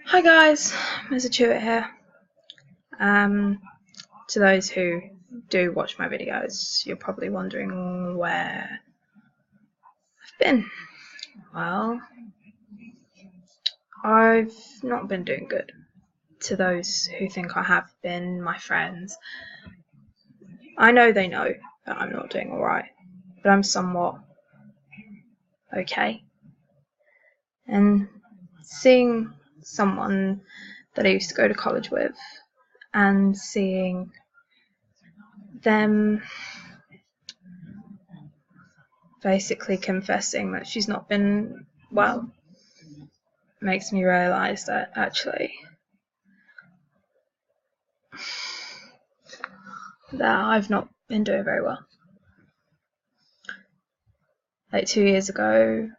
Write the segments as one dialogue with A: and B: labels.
A: Hi guys, Mr. Chewit here. To those who do watch my videos, you're probably wondering where I've been. Well, I've not been doing good. To those who think I have been, my friends, I know they know that I'm not doing alright, but I'm somewhat okay. And seeing someone that I used to go to college with and seeing them basically confessing that she's not been well makes me realise that actually that I've not been doing very well. Like 2 years ago,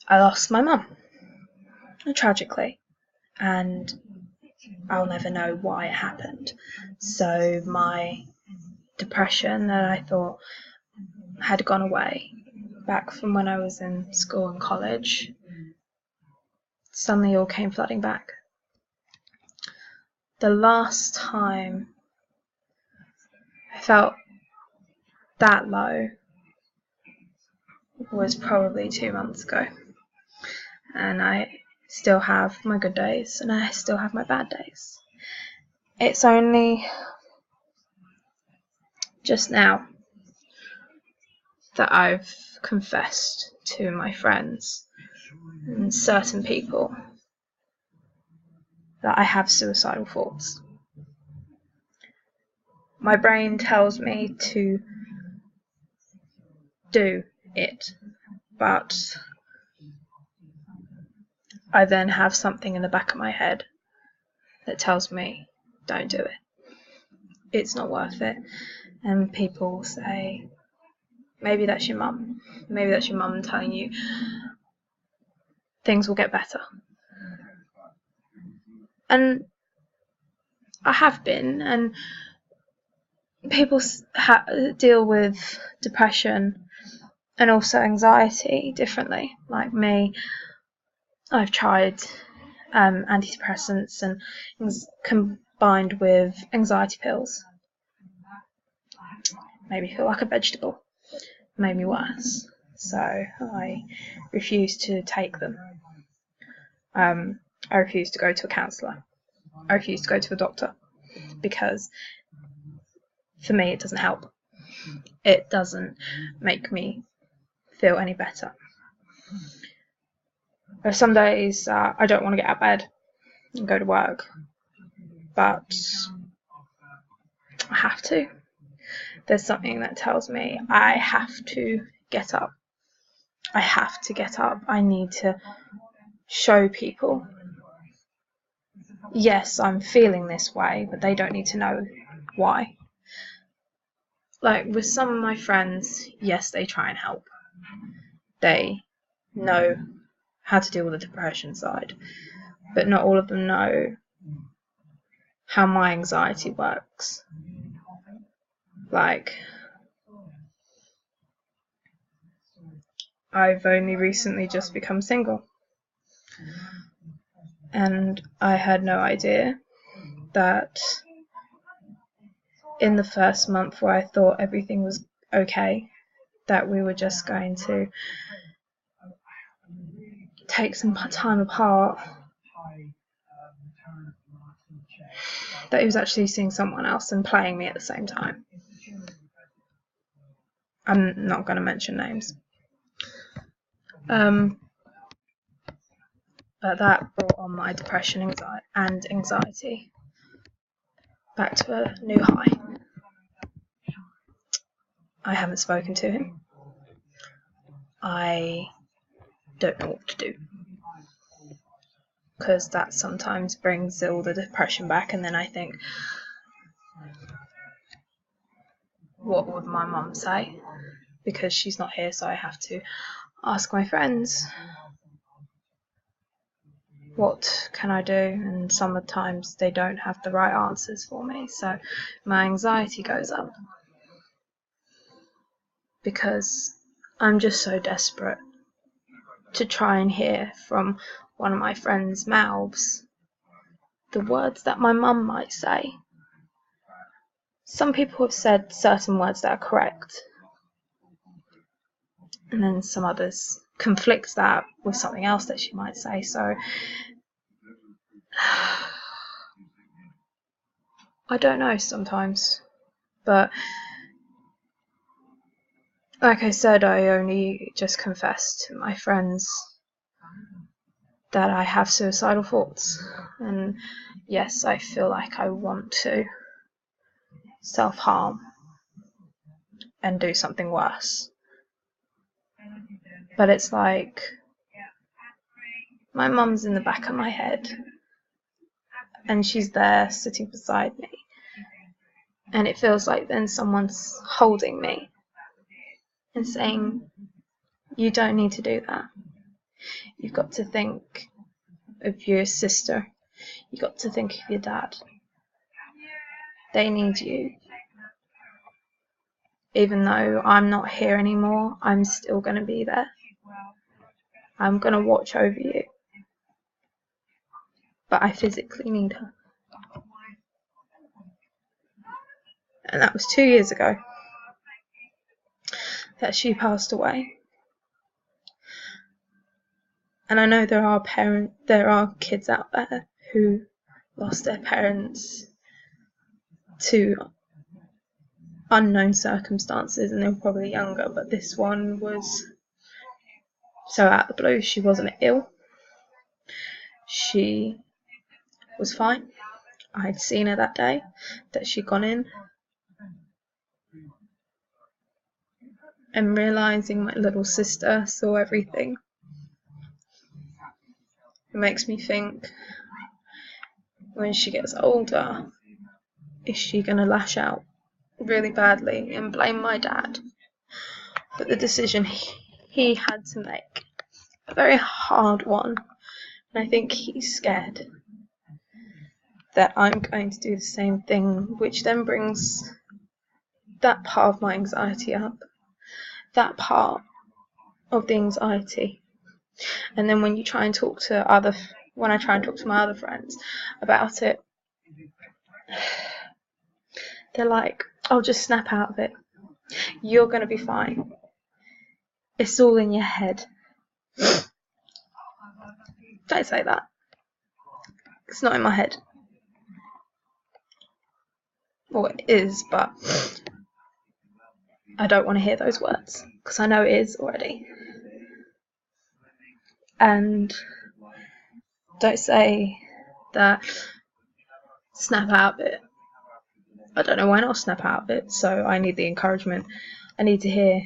A: I lost my mum, tragically, and I'll never know why it happened. So my depression that I thought had gone away back from when I was in school and college suddenly all came flooding back. The last time I felt that low was probably 2 months ago, and I still have my good days and I still have my bad days. It's only just now that I've confessed to my friends and certain people that I have suicidal thoughts. My brain tells me to do it, but I then have something in the back of my head that tells me, don't do it. It's not worth it. And people say, maybe that's your mum. Maybe that's your mum telling you things will get better. And I have been, and people deal with depression and also anxiety differently. Like me, I've tried antidepressants and combined with anxiety pills. Made me feel like a vegetable. Made me worse. So I refuse to take them. I refuse to go to a counsellor. I refuse to go to a doctor because for me it doesn't help. It doesn't make me feel any better. There are some days I don't want to get out of bed and go to work, but I have to. There's something that tells me I have to get up. I have to get up. I need to show people, yes, I'm feeling this way, but they don't need to know why. Like with some of my friends, yes, they try and help. They know how to deal with the depression side, but not all of them know how my anxiety works. Like, I've only recently just become single, and I had no idea that in the first month where I thought everything was okay, that we were just going to take some time apart, that he was actually seeing someone else and playing me at the same time. I'm not going to mention names. But that brought on my depression and anxiety back to a new high. I haven't spoken to him. I don't know what to do, because that sometimes brings all the depression back, and then I think, what would my mum say? Because she's not here, so I have to ask my friends, what can I do? And sometimes they don't have the right answers for me, so my anxiety goes up because I'm just so desperate to try and hear from one of my friends' mouths the words that my mum might say. Some people have said certain words that are correct, and then some others conflict that with something else that she might say. So I don't know sometimes, but like I said, I only just confessed to my friends that I have suicidal thoughts, and yes, I feel like I want to self-harm and do something worse. But it's like my mum's in the back of my head, and she's there sitting beside me, and it feels like then someone's holding me and saying, you don't need to do that. You've got to think of your sister. You've got to think of your dad. They need you. Even though I'm not here anymore, I'm still going to be there. I'm going to watch over you. But I physically need her. And that was 2 years ago that she passed away. And I know there are kids out there who lost their parents to unknown circumstances, and they were probably younger, but this one was so out of the blue. She wasn't ill. She was fine. I'd seen her that day that she'd gone in, and realising my little sister saw everything, it makes me think, when she gets older, is she going to lash out really badly and blame my dad? But the decision he had to make, a very hard one, and I think he's scared that I'm going to do the same thing, which then brings that part of my anxiety up, that part of the anxiety. And then when I try and talk to my other friends about it, they're like, oh, just snap out of it. You're going to be fine. It's all in your head. Don't say that. It's not in my head. Well, it is, but I don't want to hear those words, because I know it is already. And don't say that snap out of it. I don't know when I'll snap out of it, so I need the encouragement. I need to hear,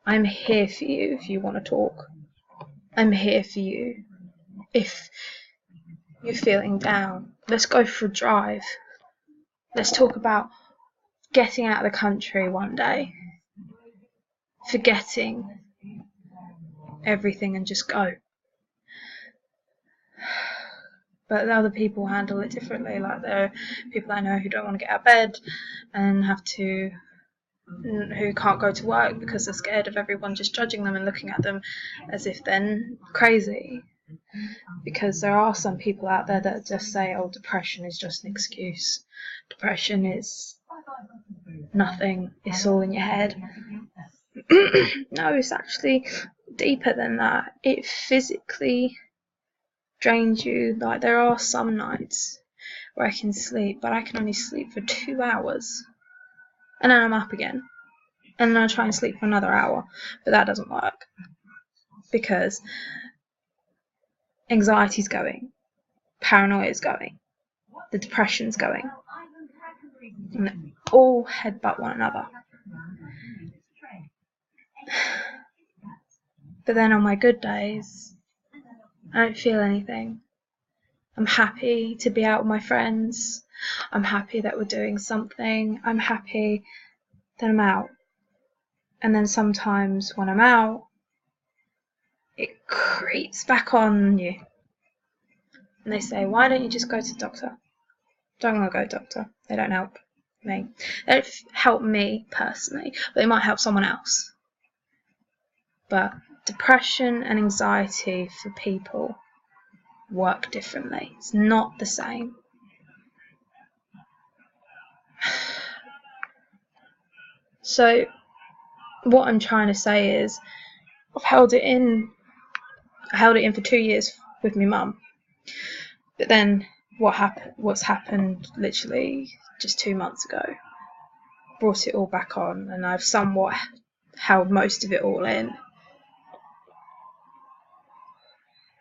A: I'm here for you if you want to talk. I'm here for you if you're feeling down. Let's go for a drive. Let's talk about getting out of the country one day, forgetting everything and just go. But other people handle it differently. Like, there are people I know who don't want to get out of bed and who can't go to work because they're scared of everyone just judging them and looking at them as if they're crazy. Because there are some people out there that just say, oh, depression is just an excuse. Depression is nothing. It's all in your head. No, it's actually deeper than that. It physically drains you. Like, there are some nights where I can sleep, but I can only sleep for 2 hours, and then I'm up again, and then I try and sleep for another hour, but that doesn't work, because anxiety's going, paranoia is going, the depression's going, and they all headbutt one another. But then on my good days, I don't feel anything. I'm happy to be out with my friends. I'm happy that we're doing something. I'm happy that I'm out. And then sometimes when I'm out, it creeps back on you. And they say, why don't you just go to the doctor? Don't want to go to the doctor. They don't help me. They don't help me personally, but they might help someone else. But depression and anxiety for people work differently. It's not the same. So what I'm trying to say is I've held it in for 2 years with my mum. But then what's happened literally just 2 months ago brought it all back on, and I've somewhat held most of it all in.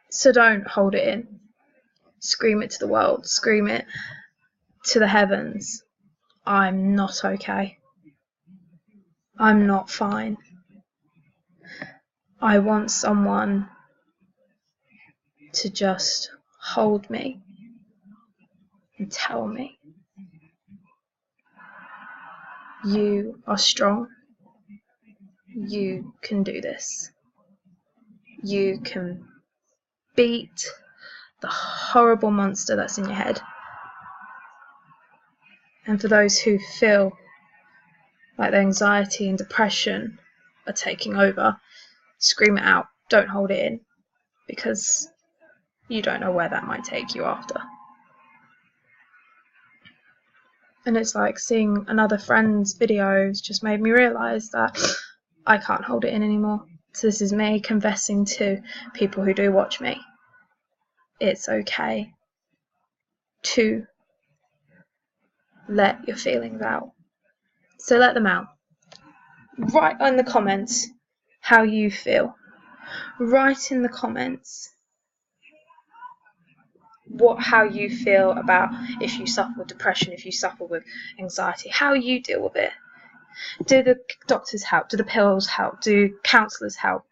A: So don't hold it in. Scream it to the world. Scream it to the heavens. I'm not okay. I'm not fine. I want someone to just hold me and tell me, you are strong. You can do this. You can beat the horrible monster that's in your head. And for those who feel like their anxiety and depression are taking over, scream it out. Don't hold it in, because you don't know where that might take you after. And it's like seeing another friend's videos just made me realise that I can't hold it in anymore. So this is me confessing to people who do watch me. It's okay to let your feelings out. So let them out. Write in the comments how you feel. Write in the comments how you feel about if you suffer with depression, if you suffer with anxiety, how you deal with it. Do the doctors help? Do the pills help? Do counsellors help?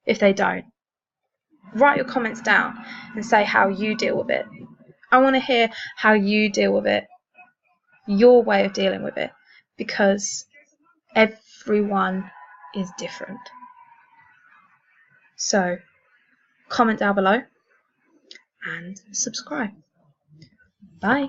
A: If they don't, write your comments down and say how you deal with it. I want to hear how you deal with it, your way of dealing with it, because everyone is different. So comment down below and subscribe. Bye.